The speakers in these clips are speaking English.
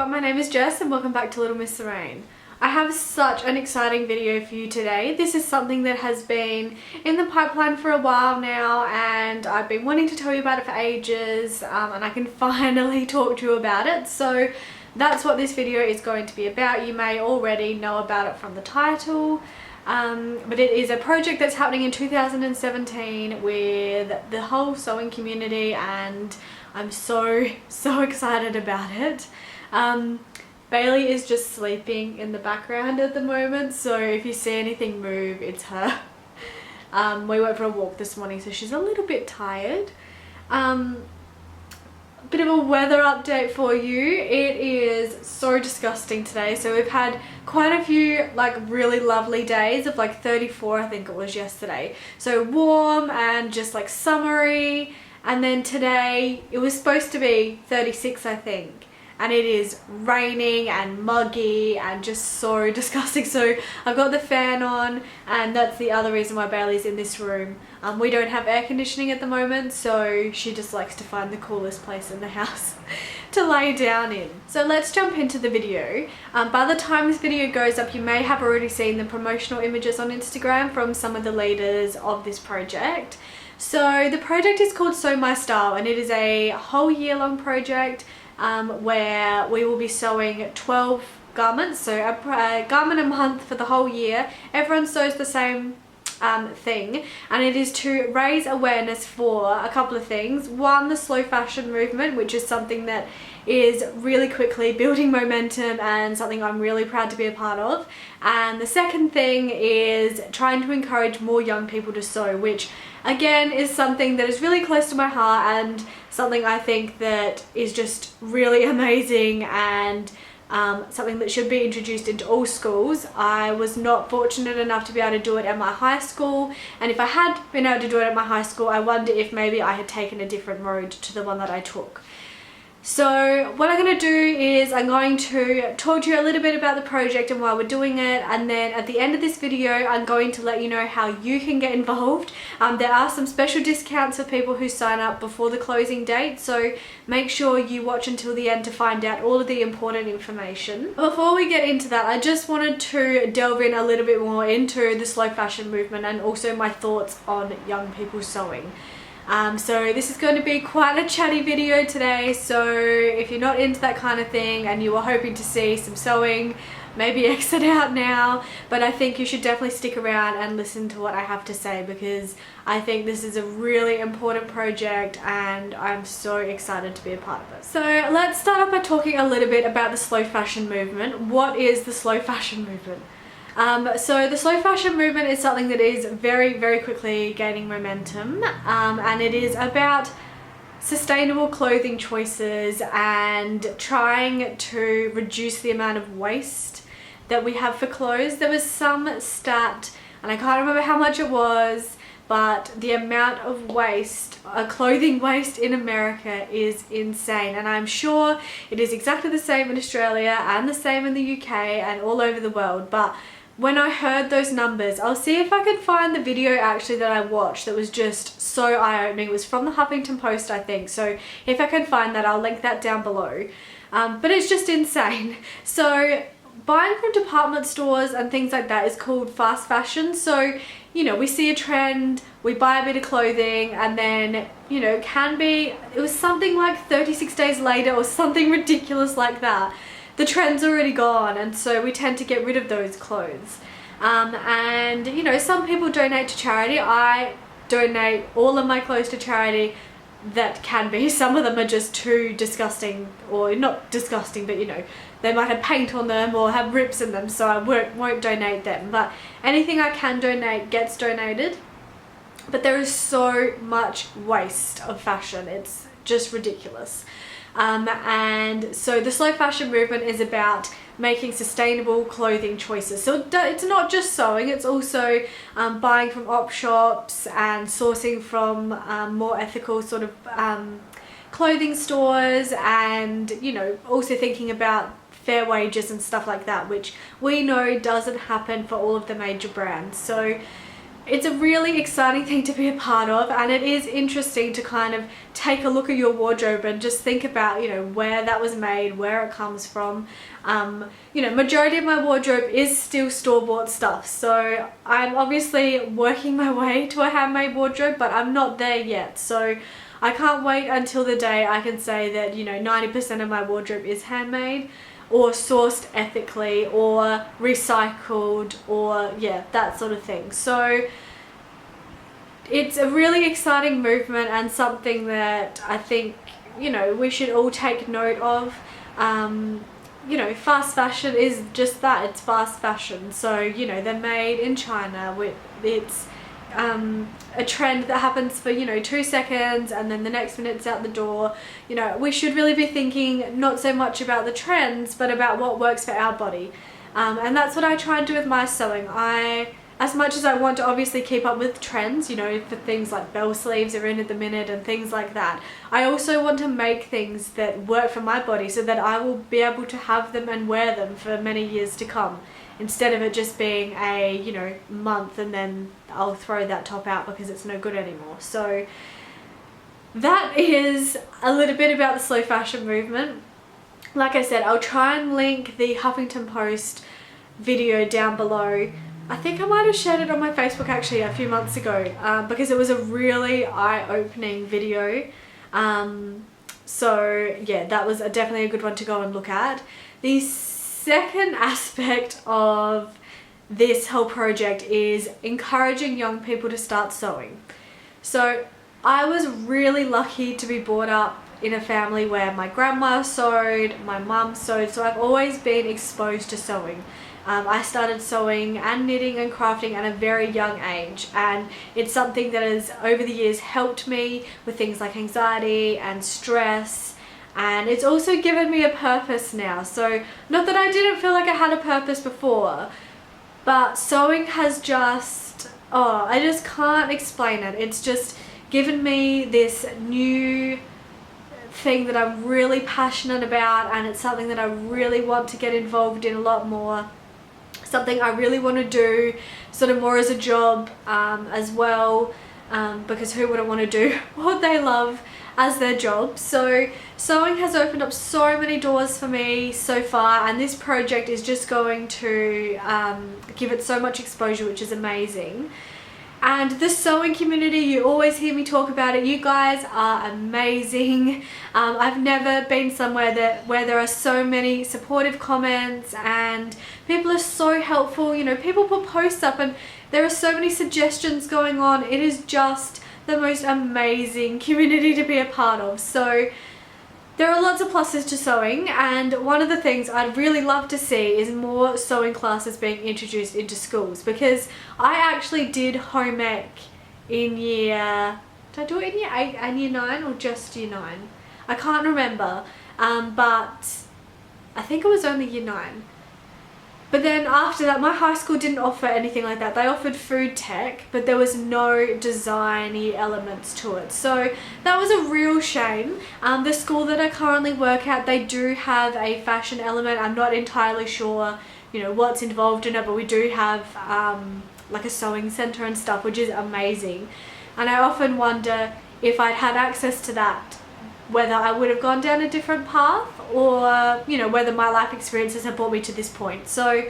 Hello, my name is Jess and welcome back to Little Miss Lorraine. I have such an exciting video for you today. This is something that has been in the pipeline for a while now and I've been wanting to tell you about it for ages, and I can finally talk to you about it. So that's what this video is going to be about. You may already know about it from the title. But it is a project that's happening in 2017 with the whole sewing community and I'm so excited about it. Bailey is just sleeping in the background at the moment, so if you see anything move, it's her. We went for a walk this morning, so she's a little bit tired. Bit of a weather update for you. It is so disgusting today. So we've had quite a few like really lovely days of like 34, I think it was yesterday. So warm and just like summery. And then today it was supposed to be 36, I think. And it is raining and muggy and just so disgusting. So I've got the fan on and that's the other reason why Bailey's in this room. We don't have air conditioning at the moment, so she just likes to find the coolest place in the house to lay down in. So let's jump into the video. By the time this video goes up, you may have already seen the promotional images on Instagram from some of the leaders of this project. So the project is called Sew My Style and it is a whole year-long project where we will be sewing 12 garments, so a garment a month for the whole year. Everyone sews the same thing, and it is to raise awareness for a couple of things. One, the slow fashion movement, which is something that is really quickly building momentum and something I'm really proud to be a part of. And the second thing is trying to encourage more young people to sew, which again is something that is really close to my heart and something I think that is just really amazing and something that should be introduced into all schools. I was not fortunate enough to be able to do it at my high school, and if I had been able to do it at my high school, I wonder if maybe I had taken a different road to the one that I took. So what I'm going to do is I'm going to talk to you a little bit about the project and why we're doing it, and then at the end of this video I'm going to let you know how you can get involved. There are some special discounts for people who sign up before the closing date, so make sure you watch until the end to find out all of the important information. Before we get into that, I just wanted to delve in a little bit more into the slow fashion movement and also my thoughts on young people sewing. So this is going to be quite a chatty video today, so if you're not into that kind of thing and you were hoping to see some sewing, maybe exit out now, but I think you should definitely stick around and listen to what I have to say because I think this is a really important project and I'm so excited to be a part of it. So let's start off by talking a little bit about the slow fashion movement. What is the slow fashion movement? So the slow fashion movement is something that is very quickly gaining momentum, and it is about sustainable clothing choices and trying to reduce the amount of waste that we have for clothes. There was some stat, and I can't remember how much it was, but the amount of waste, clothing waste in America is insane, and I'm sure it is exactly the same in Australia and the same in the UK and all over the world. But when I heard those numbers, I'll see if I can find the video actually that I watched that was just so eye-opening. It was from the Huffington Post, I think, so if I can find that, I'll link that down below. But it's just insane. So buying from department stores and things like that is called fast fashion. So, you know, we see a trend, we buy a bit of clothing, and then, you know, it was something like 36 days later or something ridiculous like that, the trend's already gone, and so we tend to get rid of those clothes. And you know, some people donate to charity. I donate all of my clothes to charity that can be. Some of them are just too disgusting, or not disgusting, but you know, they might have paint on them or have rips in them, so I won't donate them. But anything I can donate gets donated. But there is so much waste of fashion, it's just ridiculous. And so the slow fashion movement is about making sustainable clothing choices. So it's not just sewing, it's also buying from op shops and sourcing from more ethical sort of clothing stores, and you know, also thinking about fair wages and stuff like that, which we know doesn't happen for all of the major brands. So it's a really exciting thing to be a part of, and it is interesting to kind of take a look at your wardrobe and just think about, you know, where that was made, where it comes from. You know, majority of my wardrobe is still store-bought stuff, so I'm obviously working my way to a handmade wardrobe, but I'm not there yet. So I can't wait until the day I can say that, you know, 90% of my wardrobe is handmade or sourced ethically or recycled, or yeah, that sort of thing. So it's a really exciting movement and something that I think, you know, we should all take note of. You know, fast fashion is just that, it's fast fashion. So, you know, they're made in China. It's a trend that happens for, you know, 2 seconds and then the next minute it's out the door. You know, we should really be thinking not so much about the trends, but about what works for our body. And that's what I try and do with my sewing. As much as I want to obviously keep up with trends, you know, for things like bell sleeves are in at the minute and things like that, I also want to make things that work for my body so that I will be able to have them and wear them for many years to come, instead of it just being a, you know, month and then I'll throw that top out because it's no good anymore. So that is a little bit about the slow fashion movement. Like I said, I'll try and link the Huffington Post video down below. I think I might have shared it on my Facebook actually a few months ago, because it was a really eye-opening video. So yeah, that was definitely a good one to go and look at. The second aspect of this whole project is encouraging young people to start sewing. So I was really lucky to be brought up in a family where my grandma sewed, my mum sewed, so I've always been exposed to sewing. I started sewing and knitting and crafting at a very young age, and it's something that has over the years helped me with things like anxiety and stress, and it's also given me a purpose now. So not that I didn't feel like I had a purpose before, but sewing has just, oh, I just can't explain it. It's just given me this new thing that I'm really passionate about, and it's something that I really want to get involved in a lot more. Something I really want to do sort of more as a job as well, because who wouldn't want to do what they love as their job? So sewing has opened up so many doors for me so far, and this project is just going to give it so much exposure, which is amazing. And the sewing community, you always hear me talk about it. You guys are amazing. I've never been somewhere where there are so many supportive comments and people are so helpful. You know, people put posts up and there are so many suggestions going on. It is just the most amazing community to be a part of. So there are lots of pluses to sewing, and one of the things I'd really love to see is more sewing classes being introduced into schools, because I actually did home ec in year, did I do it in year 8 and year 9 or just year 9? I can't remember, but I think it was only year 9. But then after that, my high school didn't offer anything like that. They offered food tech, but there was no design-y elements to it. So that was a real shame. The school that I currently work at, they do have a fashion element. I'm not entirely sure, you know, what's involved in it, but we do have like a sewing center and stuff, which is amazing. And I often wonder if I'd had access to that, whether I would have gone down a different path, or, you know, whether my life experiences have brought me to this point. So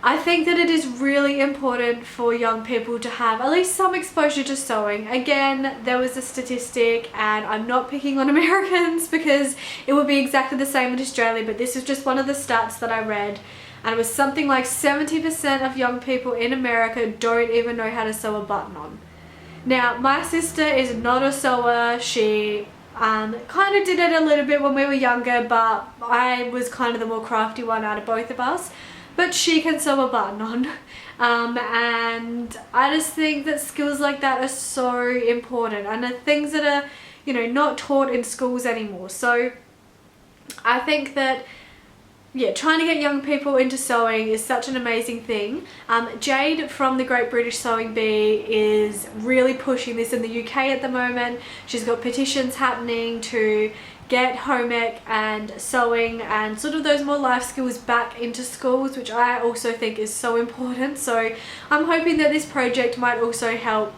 I think that it is really important for young people to have at least some exposure to sewing. Again, there was a statistic, and I'm not picking on Americans because it would be exactly the same in Australia, but this is just one of the stats that I read, and it was something like 70% of young people in America don't even know how to sew a button on. Now, my sister is not a sewer. She kind of did it a little bit when we were younger, but I was kind of the more crafty one out of both of us. But she can sew a button on, and I just think that skills like that are so important, and are things that are, you know, not taught in schools anymore. So I think that, yeah, trying to get young people into sewing is such an amazing thing. Jade from the Great British Sewing Bee is really pushing this in the UK at the moment. She's got petitions happening to get home ec and sewing and sort of those more life skills back into schools, which I also think is so important. So I'm hoping that this project might also help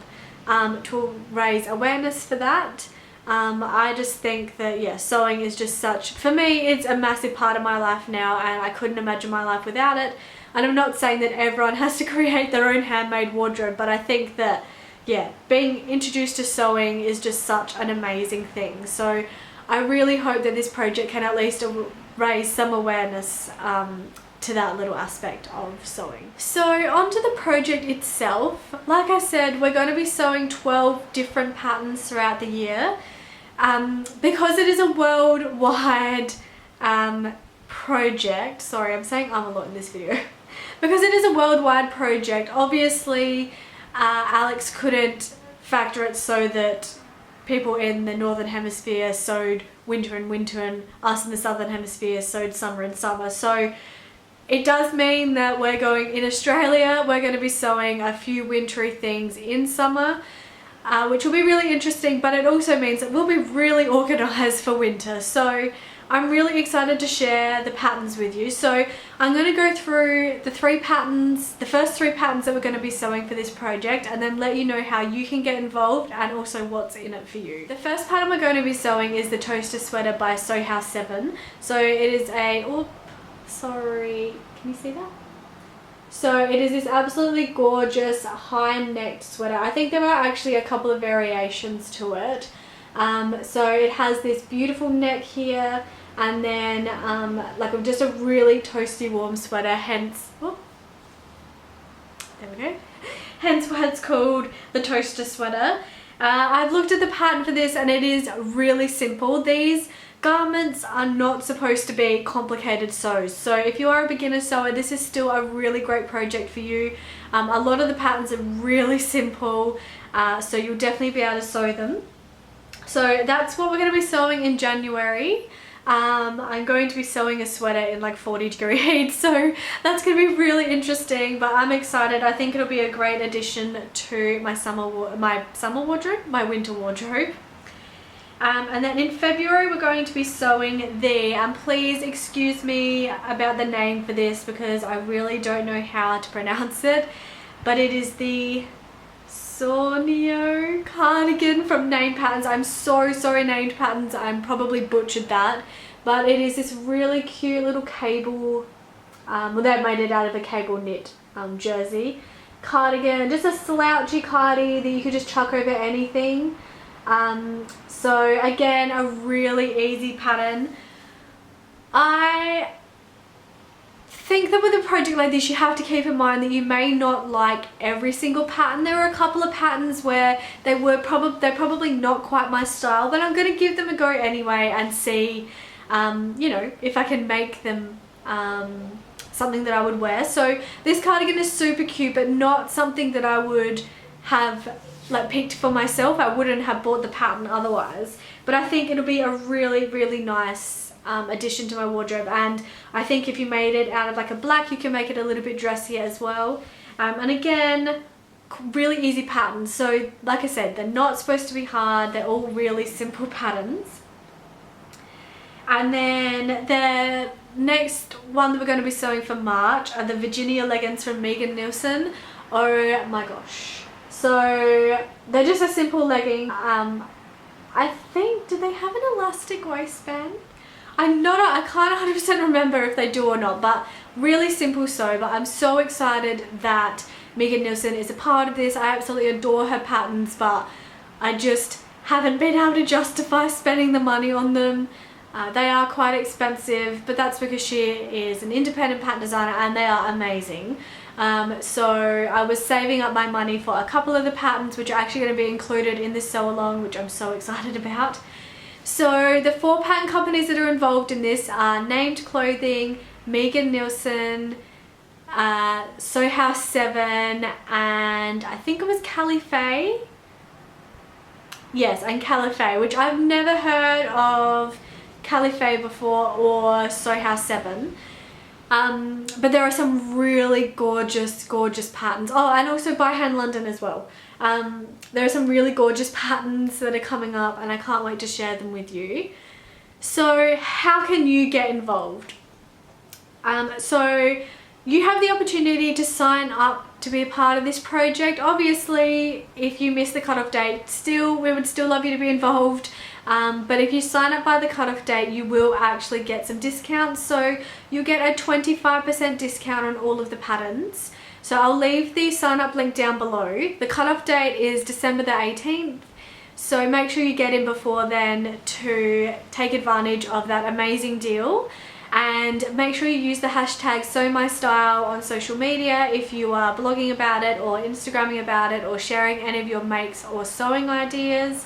to raise awareness for that. I just think that, yeah, sewing is just such, for me, it's a massive part of my life now, and I couldn't imagine my life without it. And I'm not saying that everyone has to create their own handmade wardrobe, but I think that, yeah, being introduced to sewing is just such an amazing thing. So I really hope that this project can at least raise some awareness to that little aspect of sewing. So onto the project itself. Like I said, we're going to be sewing 12 different patterns throughout the year. Because it is a worldwide project, sorry, I'm saying a lot in this video. Because it is a worldwide project, obviously Alex couldn't factor it so that people in the northern hemisphere sewed winter and winter, and us in the southern hemisphere sewed summer and summer. So it does mean that we're going, in Australia, we're going to be sewing a few wintry things in summer, which will be really interesting, but it also means that we'll be really organised for winter. So I'm really excited to share the patterns with you. So I'm going to go through the first three patterns that we're going to be sewing for this project, and then let you know how you can get involved and also what's in it for you. The first pattern we're going to be sewing is the Toaster Sweater by Sew House 7. So it is a, oh, sorry, can you see that? So it is this absolutely gorgeous high-necked sweater. I think there are actually a couple of variations to it. So it has this beautiful neck here, and then like just a really toasty warm sweater, hence, oh, there we go, hence why it's called the Toaster Sweater. I've looked at the pattern for this and it is really simple. These garments are not supposed to be complicated sews, so if you are a beginner sewer, this is still a really great project for you. A lot of the patterns are really simple, so you'll definitely be able to sew them. So that's what we're going to be sewing in January. I'm going to be sewing a sweater in like 40-degree heat, so that's going to be really interesting, but I'm excited. I think it'll be a great addition to my winter wardrobe. And then in February we're going to be sewing and please excuse me about the name for this because I really don't know how to pronounce it, but it is the Sornio cardigan from Named Patterns. I'm so sorry, Named Patterns, I'm probably butchered that, but it is this really cute little cable, well, they've made it out of a cable knit jersey cardigan, just a slouchy cardi that you could just chuck over anything. So again, a really easy pattern. I think that with a project like this you have to keep in mind that you may not like every single pattern. There are a couple of patterns where they're probably not quite my style, but I'm going to give them a go anyway and see you know, if I can make them something that I would wear. So this cardigan is super cute, but not something that I would have like picked for myself. I wouldn't have bought the pattern otherwise, but I think it'll be a really nice addition to my wardrobe. And I think if you made it out of like a black, you can make it a little bit dressier as well. And again, really easy patterns. So like I said, they're not supposed to be hard, they're all really simple patterns. And then the next one that we're going to be sewing for March are the Virginia leggings from Megan Nielsen. Oh my gosh. So they're just a simple legging. I think, do they have an elastic waistband? I can't 100% remember if they do or not, but really simple sew. But I'm so excited that Megan Nielsen is a part of this. I absolutely adore her patterns, but I just haven't been able to justify spending the money on them. They are quite expensive, but that's because she is an independent pattern designer and they are amazing. So I was saving up my money for a couple of the patterns which are actually going to be included in this sew along, which I'm so excited about. So the 4 pattern companies that are involved in this are Named Clothing, Megan Nielsen, Sew House 7, and I think it was Calife. Yes, and Calife, which I've never heard of Calife before, or Sew House 7. But there are some really gorgeous patterns. Oh, and also by Hand London as well. There are some really gorgeous patterns that are coming up and I can't wait to share them with you. So how can you get involved? So you have the opportunity to sign up to be a part of this project. Obviously, if you miss the cutoff date, we would still love you to be involved. But if you sign up by the cutoff date, you will actually get some discounts. So you'll get a 25% discount on all of the patterns. So I'll leave the sign up link down below. The cutoff date is December the 18th. So make sure you get in before then to take advantage of that amazing deal. And make sure you use the hashtag SewMyStyle on social media if you are blogging about it or Instagramming about it or sharing any of your makes or sewing ideas.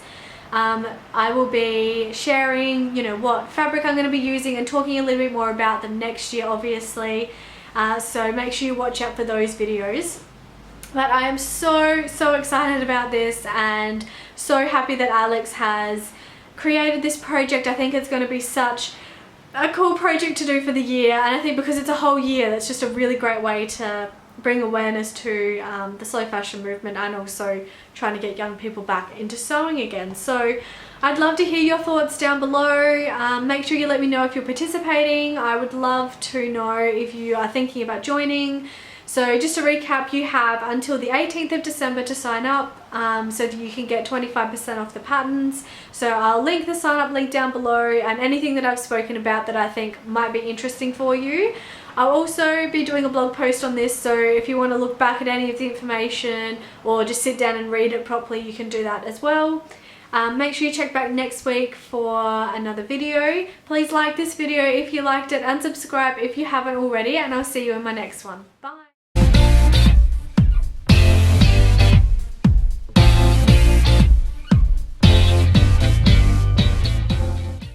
I will be sharing, what fabric I'm going to be using and talking a little bit more about them next year, obviously. So make sure you watch out for those videos. But I am so excited about this and so happy that Alex has created this project. I think it's going to be such a cool project to do for the year, and I think because it's a whole year, that's just a really great way to bring awareness to the slow fashion movement and also trying to get young people back into sewing again. So I'd love to hear your thoughts down below. Make sure you let me know if you're participating. I would love to know if you are thinking about joining. So just to recap, you have until the 18th of December to sign up so that you can get 25% off the patterns. So I'll link the sign up link down below and anything that I've spoken about that I think might be interesting for you. I'll also be doing a blog post on this, so if you want to look back at any of the information or just sit down and read it properly, you can do that as well. Make sure you check back next week for another video. Please like this video if you liked it and subscribe if you haven't already, and I'll see you in my next one. Bye!